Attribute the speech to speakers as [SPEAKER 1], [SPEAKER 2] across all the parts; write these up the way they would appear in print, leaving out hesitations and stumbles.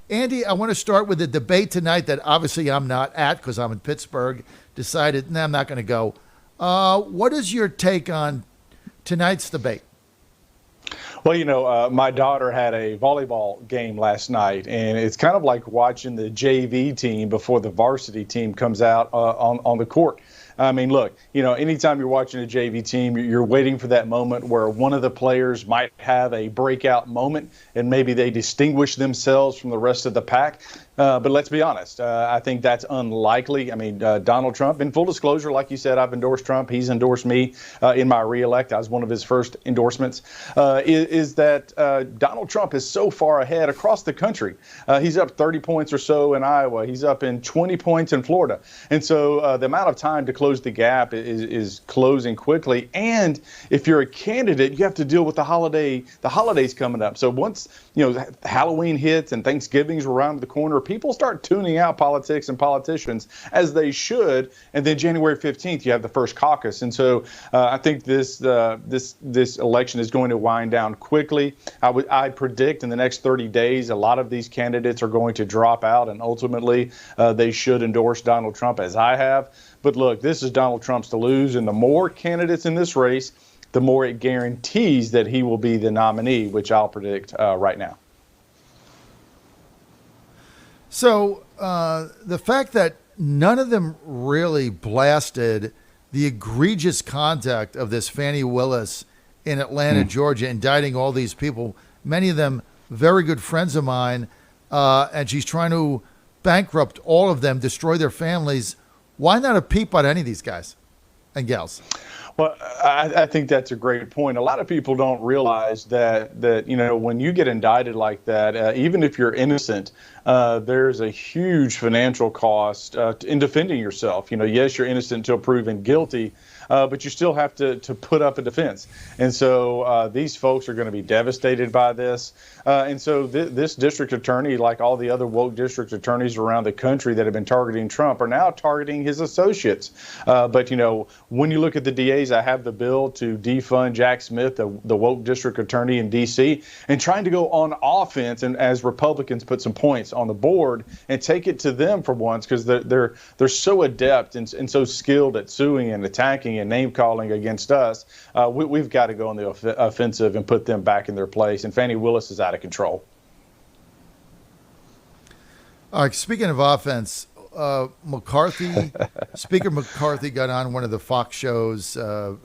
[SPEAKER 1] Andy, I want to start with the debate tonight that obviously I'm not at because I'm in Pittsburgh. Decided, I'm not going to go. What is your take on tonight's debate?
[SPEAKER 2] Well, my daughter had a volleyball game last night, and it's kind of like watching the JV team before the varsity team comes out on the court. I mean, look, anytime you're watching a JV team, you're waiting for that moment where one of the players might have a breakout moment and maybe they distinguish themselves from the rest of the pack. But let's be honest, I think that's unlikely. I mean, Donald Trump, in full disclosure, like you said, I've endorsed Trump. He's endorsed me in my reelect. I was one of his first endorsements, is that Donald Trump is so far ahead across the country. He's up 30 points or so in Iowa. He's up in 20 points in Florida. And so the amount of time to close the gap is closing quickly. And if you're a candidate, you have to deal with the holidays coming up. So once, Halloween hits and Thanksgiving's around the corner, people start tuning out politics and politicians, as they should. And then January 15th, you have the first caucus. And so I think this election is going to wind down quickly. I predict in the next 30 days, a lot of these candidates are going to drop out, and ultimately they should endorse Donald Trump, as I have. But look, this is Donald Trump's to lose. And the more candidates in this race, the more it guarantees that he will be the nominee, which I'll predict right now.
[SPEAKER 1] So the fact that none of them really blasted the egregious conduct of this Fanny Willis in Atlanta, Georgia, indicting all these people, many of them very good friends of mine, and she's trying to bankrupt all of them, destroy their families. Why not a peep on any of these guys and gals?
[SPEAKER 2] Well, I think that's a great point. A lot of people don't realize that when you get indicted like that, even if you're innocent, there's a huge financial cost in defending yourself. Yes, you're innocent until proven guilty, but you still have to put up a defense. And so these folks are going to be devastated by this. And so this district attorney, like all the other woke district attorneys around the country that have been targeting Trump, are now targeting his associates. But, when you look at the DAs, I have the bill to defund Jack Smith, the woke district attorney in D.C., and trying to go on offense and as Republicans put some points on the board and take it to them for once, because they're so adept and so skilled at suing and attacking and name calling against us. We've got to go on the offensive and put them back in their place. And Fanny Willis is out of control.
[SPEAKER 1] All right. Speaking of offense, Speaker McCarthy got on one of the Fox shows. I'm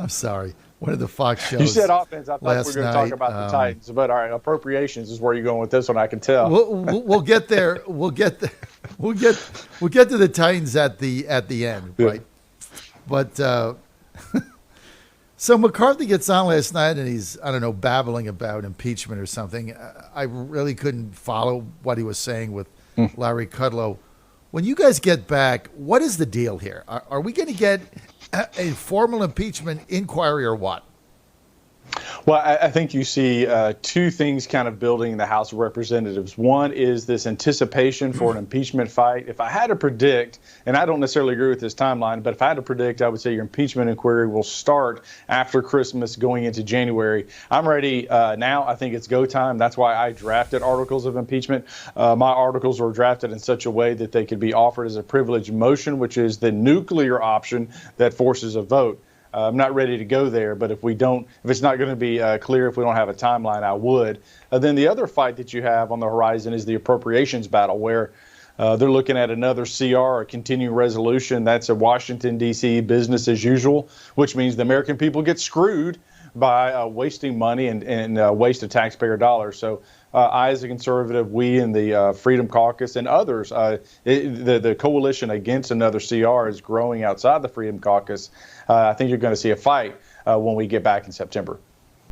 [SPEAKER 1] sorry. One of the Fox shows.
[SPEAKER 2] You said offense. I thought we were going to talk about the Titans, but all right, appropriations is where you're going with this one. I can tell.
[SPEAKER 1] We'll get there. We'll get there. We'll get to the Titans at the end, right? But so McCarthy gets on last night and he's, babbling about impeachment or something. I really couldn't follow what he was saying with Larry Kudlow. When you guys get back, what is the deal here? Are we going to get a formal impeachment inquiry or what?
[SPEAKER 2] Well, I think you see two things kind of building in the House of Representatives. One is this anticipation for an impeachment fight. If I had to predict, and I don't necessarily agree with this timeline, but if I had to predict, I would say your impeachment inquiry will start after Christmas going into January. I'm ready now. I think it's go time. That's why I drafted articles of impeachment. My articles were drafted in such a way that they could be offered as a privileged motion, which is the nuclear option that forces a vote. I'm not ready to go there, but if it's not going to be clear, if we don't have a timeline, I would. Then the other fight that you have on the horizon is the appropriations battle, where they're looking at another CR, a continuing resolution. That's a Washington, D.C. business as usual, which means the American people get screwed by wasting money and waste of taxpayer dollars. So I, as a conservative, we in the Freedom Caucus and others, the coalition against another CR is growing outside the Freedom Caucus. I think you're going to see a fight when we get back in September.